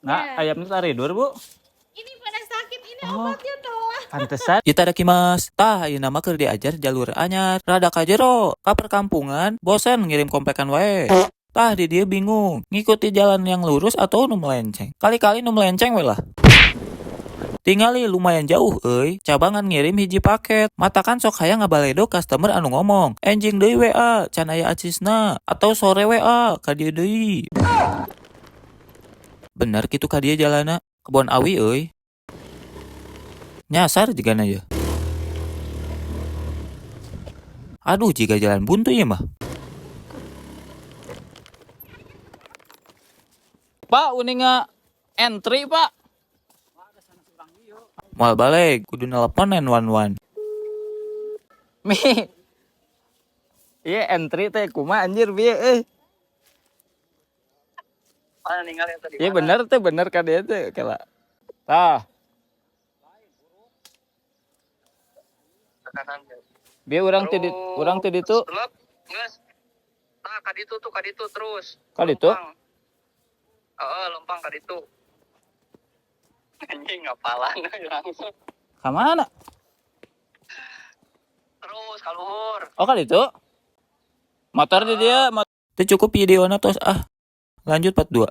Nah, ayamnya tidur, Bu. Ini pada sakit, ini obatnya doang. Pantesan. Itadakimasu. Tah, ieu nama keur diajar jalur anyar. Rada kajero, ka perkampungan, bosen ngirim kompekan wae. Tah, di dia bingung, ngikuti jalan yang lurus atau nu melenceng. Kali-kali nu melenceng we lah. Tingali lumayan jauh euy, cabangan ngirim hiji paket. Matakan sok hayang ngabaledo customer anu ngomong, enjing deui WA, can aya acisna, atau sore WA, ka dieu deui. Bener kitu ka dieu jalana, kebon awi euy. Nyasar jigana ya. Aduh, jika jalan buntu ya mah. Pak, uninga entry, Pak. Moal balik, kudu nelpon 911. Mi. Iya entry teh kumaha anjir bieu euy. Mana ninggal yang tadi? Iya bener ka dieu teh kela. Tah, Kanan. bieu urang teh ditu. Lep, geus. Nah, kaditu terus. Ka ditu. Lempang kaditu. Anjing ngapalan langsung. Ka mana? Terus ka luhur. Oh, ka ditu. Motor di dia, Teu cukup videona tos ah. Lanjut part 2.